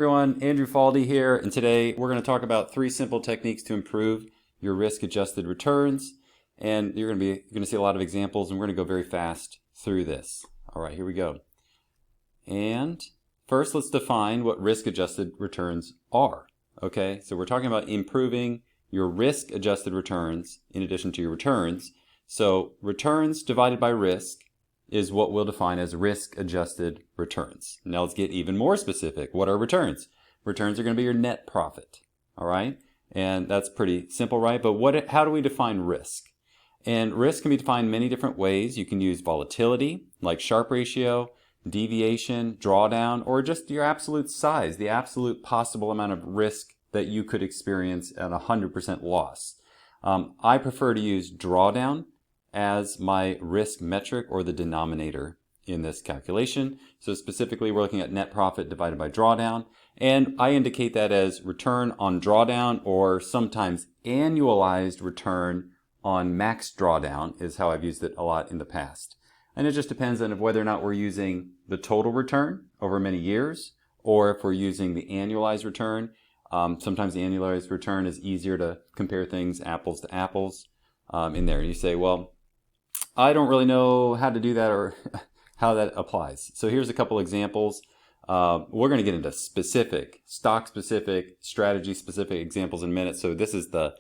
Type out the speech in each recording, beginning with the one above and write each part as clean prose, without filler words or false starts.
Everyone, Andrew Falde here, and today we're going to talk about 3 simple techniques to improve your risk-adjusted returns. And you're going to see a lot of examples, and we're going to go very fast through this. All right, here we go. And first, let's define what risk-adjusted returns are. Okay, so we're talking about improving your risk-adjusted returns in addition to your returns. So returns divided by risk is what we'll define as risk-adjusted returns. Now let's get even more specific. What are returns? Returns are going to be your net profit, all right? And that's pretty simple, right? But how do we define risk? And risk can be defined many different ways. You can use volatility, like Sharpe ratio, deviation, drawdown, or just your absolute size, the absolute possible amount of risk that you could experience at 100% loss. I prefer to use drawdown as my risk metric, or the denominator in this calculation. So specifically, we're looking at net profit divided by drawdown, and I indicate that as return on drawdown, or sometimes annualized return on max drawdown is how I've used it a lot in the past. And it just depends on whether or not we're using the total return over many years, or if we're using the annualized return. Sometimes the annualized return is easier to compare things apples to apples in there. And you say, well, I don't really know how to do that or how that applies. So here's a couple examples. We're going to get into specific, stock-specific, strategy-specific examples in a minute. So this is the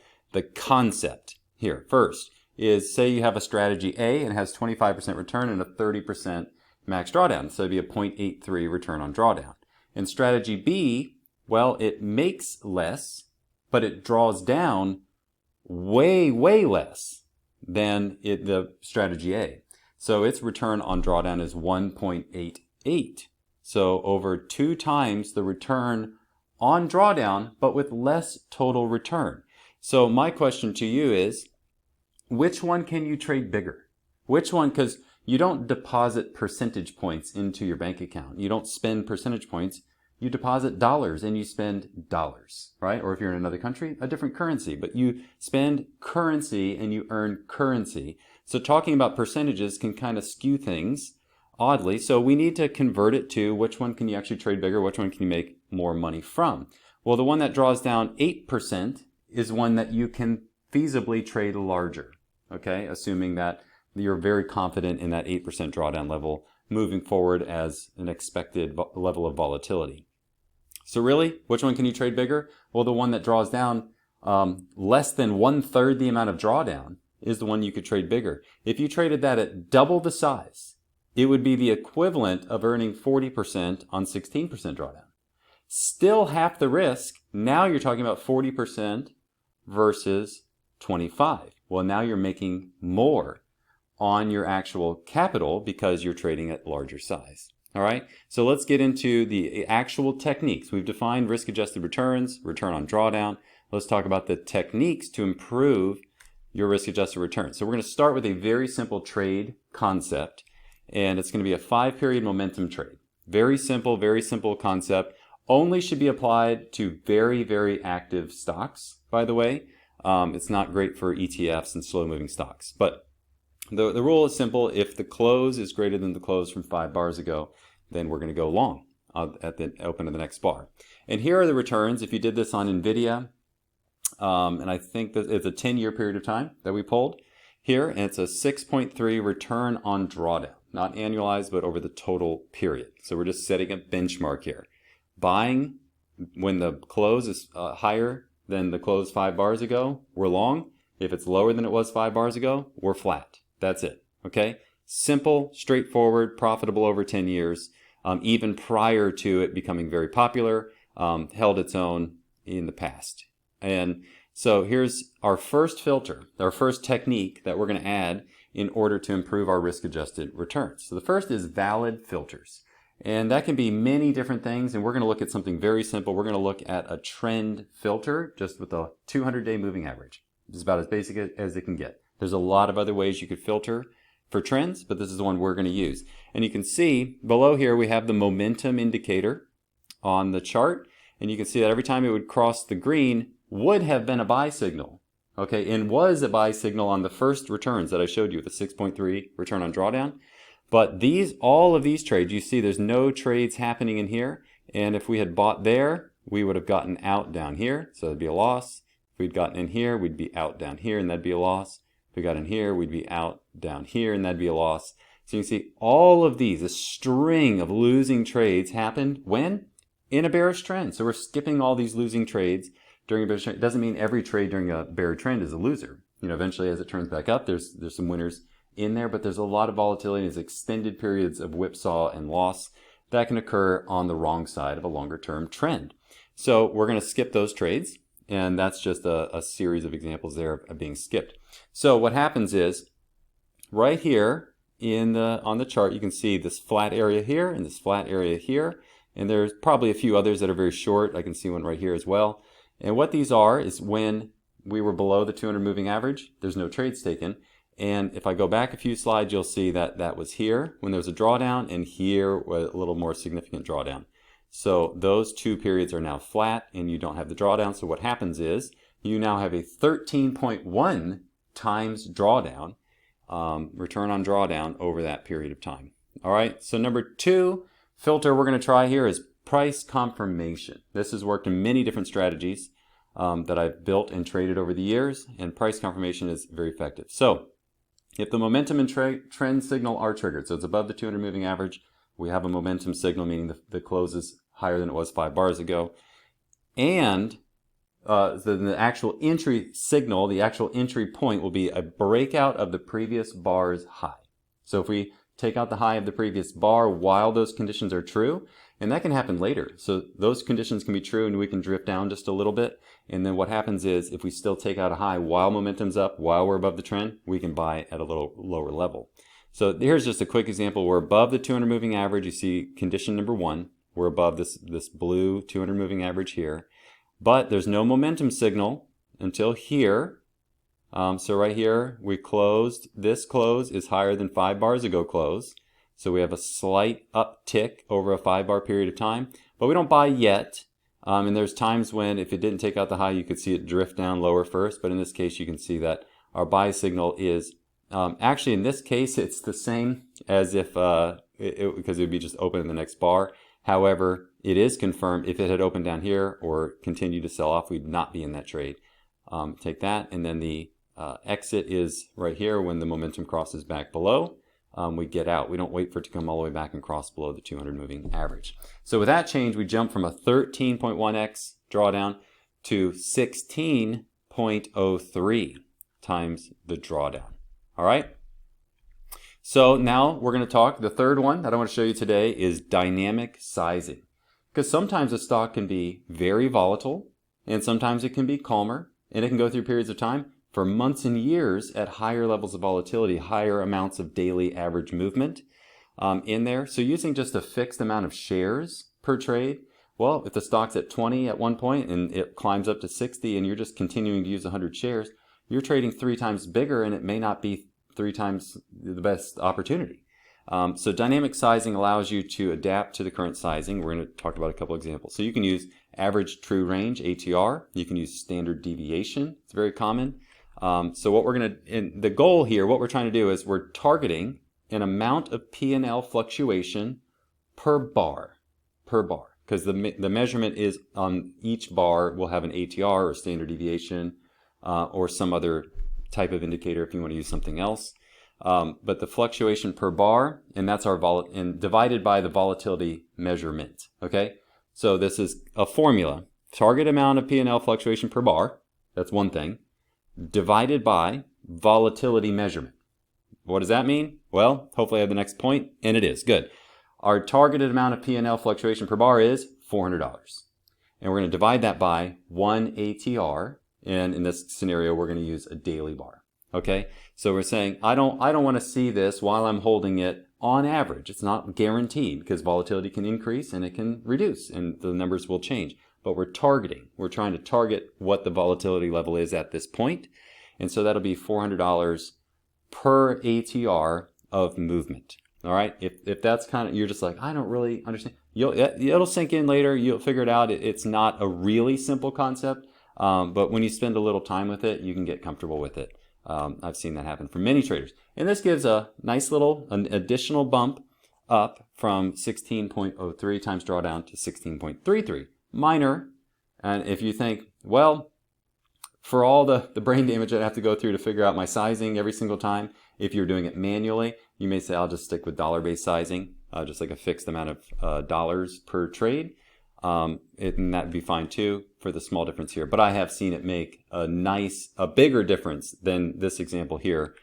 concept here. First is, say you have a strategy A and it has 25% return and a 30% max drawdown. So it'd be a 0.83 return on drawdown. In strategy B, well, it makes less, but it draws down way, way less than the strategy A. So its return on drawdown is 1.88. So over 2 times the return on drawdown, but with less total return. So my question to you is, which one can you trade bigger? Which one? Because you don't deposit percentage points into your bank account. You don't spend percentage points. You deposit dollars and you spend dollars, right? Or if you're in another country, a different currency. But you spend currency and you earn currency. So talking about percentages can kind of skew things oddly. So we need to convert it to which one can you actually trade bigger, which one can you make more money from? Well, the one that draws down 8% is one that you can feasibly trade larger, okay? Assuming that you're very confident in that 8% drawdown level moving forward as an expected level of volatility. So really, which one can you trade bigger? Well, the one that draws down less than 1/3 the amount of drawdown is the one you could trade bigger. If you traded that at double the size, it would be the equivalent of earning 40% on 16% drawdown. Still half the risk. Now you're talking about 40% versus 25. Well, now you're making more on your actual capital because you're trading at larger size. All right, so let's get into the actual techniques. We've defined risk-adjusted returns, return on drawdown. Let's talk about the techniques to improve your risk-adjusted return. So we're going to start with a very simple trade concept, and it's going to be a 5-period momentum trade. Very simple concept. Only should be applied to very, very active stocks, by the way. It's not great for ETFs and slow-moving stocks, but the rule is simple. If the close is greater than the close from 5 bars ago, then we're going to go long at the open of the next bar. And here are the returns. If you did this on NVIDIA, and I think that it's a 10-year period of time that we pulled here, and it's a 6.3 return on drawdown. Not annualized, but over the total period. So we're just setting a benchmark here. Buying when the close is higher than the close 5 bars ago, we're long. If it's lower than it was 5 bars ago, we're flat. That's it, okay? Simple, straightforward, profitable over 10 years, even prior to it becoming very popular, held its own in the past. And so here's our first filter, our first technique that we're going to add in order to improve our risk-adjusted returns. So the first is valid filters. And that can be many different things, and we're going to look at something very simple. We're going to look at a trend filter just with a 200-day moving average. It's about as basic as it can get. There's a lot of other ways you could filter for trends, but this is the one we're going to use. And you can see below here we have the momentum indicator on the chart, and you can see that every time it would cross the green would have been a buy signal, okay, and was a buy signal on the first returns that I showed you with the 6.3 return on drawdown. But all of these trades, you see there's no trades happening in here. And if we had bought there, we would have gotten out down here, so that'd be a loss. If we'd gotten in here, we'd be out down here, and that'd be a loss. If we got in here, we'd be out down here, and that'd be a loss. So you can see all of these, a string of losing trades happened when? In a bearish trend. So we're skipping all these losing trades during a bearish trend. It doesn't mean every trade during a bear trend is a loser. You know, eventually as it turns back up, there's some winners in there, but there's a lot of volatility. There's extended periods of whipsaw and loss that can occur on the wrong side of a longer term trend. So we're going to skip those trades, and that's just a series of examples there of being skipped. So what happens is right here on the chart, you can see this flat area here and this flat area here, and there's probably a few others that are very short. I can see one right here as well. And what these are is when we were below the 200 moving average, there's no trades taken. And if I go back a few slides, you'll see that that was here when there was a drawdown, and here was a little more significant drawdown. So those two periods are now flat, and you don't have the drawdown. So what happens is you now have a 13.1 times drawdown, return on drawdown over that period of time. All right, so number 2 filter we're going to try here is price confirmation. This has worked in many different strategies that I've built and traded over the years, and price confirmation is very effective. So if the momentum and trend signal are triggered, so it's above the 200 moving average, we have a momentum signal, meaning the close is higher than it was 5 bars ago, and the actual entry signal, the actual entry point will be a breakout of the previous bar's high. So if we take out the high of the previous bar while those conditions are true, and that can happen later. So those conditions can be true and we can drift down just a little bit. And then what happens is if we still take out a high while momentum's up, while we're above the trend, we can buy at a little lower level. So here's just a quick example. We're above the 200 moving average. You see condition number 1. We're above this blue 200 moving average here. But there's no momentum signal until here. So right here, we closed. This close is higher than 5 bars ago close. So we have a slight uptick over a 5 bar period of time. But we don't buy yet. And there's times when if it didn't take out the high, you could see it drift down lower first. But in this case, you can see that our buy signal is, actually in this case, it's the same as if, because it would be just open in the next bar. However, it is confirmed if it had opened down here or continued to sell off, we'd not be in that trade. Take that, and then the exit is right here when the momentum crosses back below. We get out. We don't wait for it to come all the way back and cross below the 200 moving average. So with that change, we jump from a 13.1x drawdown to 16.03 times the drawdown. All right? So now we're going to talk, the third one that I want to show you today is dynamic sizing. Because sometimes a stock can be very volatile, and sometimes it can be calmer, and it can go through periods of time for months and years at higher levels of volatility, higher amounts of daily average movement in there. So using just a fixed amount of shares per trade, well, if the stock's at 20 at one point and it climbs up to 60 and you're just continuing to use 100 shares, you're trading 3 times bigger and it may not be 3 times the best opportunity. So dynamic sizing allows you to adapt to the current sizing. We're going to talk about a couple examples. So you can use average true range, ATR. You can use standard deviation. It's very common. So what we're going to, and the goal here, what we're trying to do is we're targeting an amount of P&L fluctuation per bar, because the measurement is on each bar will have an ATR or standard deviation or some other type of indicator if you want to use something else. But the fluctuation per bar, and that's our and divided by the volatility measurement. Okay, so this is a formula: target amount of P&L fluctuation per bar. That's one thing. Divided by volatility measurement. What does that mean? Well, hopefully I have the next point, and it is. Good. Our targeted amount of P&L fluctuation per bar is $400. And we're going to divide that by 1 ATR, and in this scenario, we're going to use a daily bar. Okay? So we're saying, I don't want to see this while I'm holding it on average. It's not guaranteed because volatility can increase and it can reduce, and the numbers will change. But we're targeting. We're trying to target what the volatility level is at this point. And so that'll be $400 per ATR of movement. All right. If that's kind of, you're just like, I don't really understand. It'll sink in later. You'll figure it out. It's not a really simple concept. But when you spend a little time with it, you can get comfortable with it. I've seen that happen for many traders. And this gives a nice little, an additional bump up from 16.03 times drawdown to 16.33. Minor. And if you think, well, for all the brain damage I'd have to go through to figure out my sizing every single time, if you're doing it manually, you may say, I'll just stick with dollar-based sizing, just like a fixed amount of dollars per trade. And that'd be fine too for the small difference here. But I have seen it make a bigger difference than this example here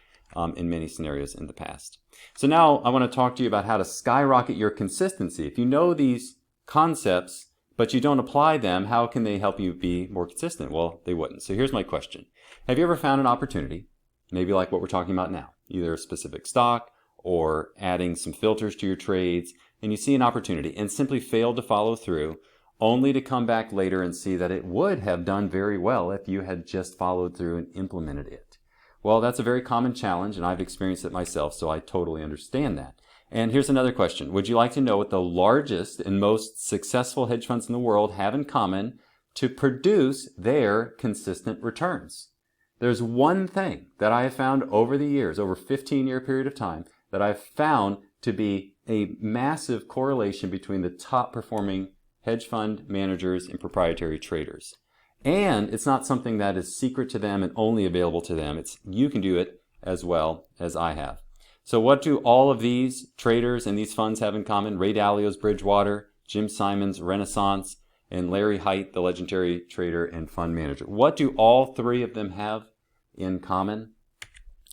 in many scenarios in the past. So now I want to talk to you about how to skyrocket your consistency. If you know these concepts, but you don't apply them, how can they help you be more consistent? Well, they wouldn't. So here's my question. Have you ever found an opportunity, maybe like what we're talking about now, either a specific stock or adding some filters to your trades, and you see an opportunity and simply failed to follow through, only to come back later and see that it would have done very well if you had just followed through and implemented it? Well, that's a very common challenge, and I've experienced it myself, so I totally understand that. And here's another question. Would you like to know what the largest and most successful hedge funds in the world have in common to produce their consistent returns? There's one thing that I have found over the years, over a 15-year period of time, that I've found to be a massive correlation between the top performing hedge fund managers and proprietary traders. And it's not something that is secret to them and only available to them. You can do it as well as I have. So what do all of these traders and these funds have in common? Ray Dalio's Bridgewater, Jim Simon's Renaissance, and Larry Hite, the legendary trader and fund manager. What do all three of them have in common?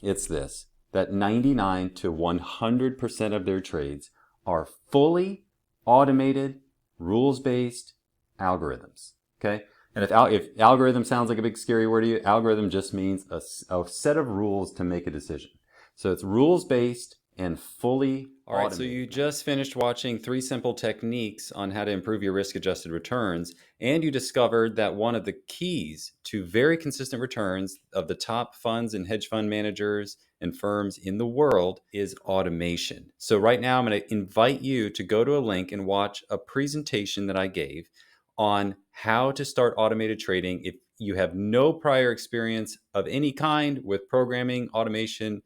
It's this, that 99 to 100% of their trades are fully automated, rules-based algorithms, okay? And if algorithm sounds like a big scary word to you, algorithm just means a set of rules to make a decision. So it's rules-based and fully automated. All right, so you just finished watching 3 simple techniques on how to improve your risk-adjusted returns, and you discovered that one of the keys to very consistent returns of the top funds and hedge fund managers and firms in the world is automation. So right now I'm going to invite you to go to a link and watch a presentation that I gave on how to start automated trading if you have no prior experience of any kind with programming, automation,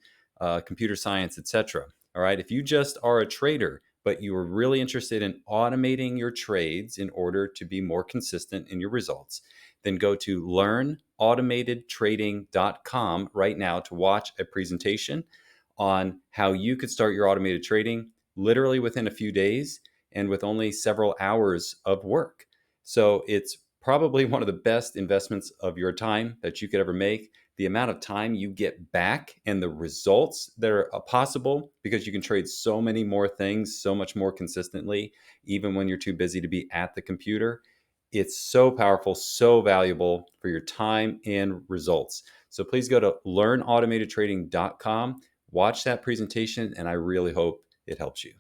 computer science, etc. All right, if you just are a trader, but you are really interested in automating your trades in order to be more consistent in your results, then go to learnautomatedtrading.com right now to watch a presentation on how you could start your automated trading literally within a few days and with only several hours of work. So it's probably one of the best investments of your time that you could ever make. The amount of time you get back and the results that are possible, because you can trade so many more things so much more consistently, even when you're too busy to be at the computer. It's so powerful, so valuable for your time and results. So please go to learnautomatedtrading.com, watch that presentation, and I really hope it helps you.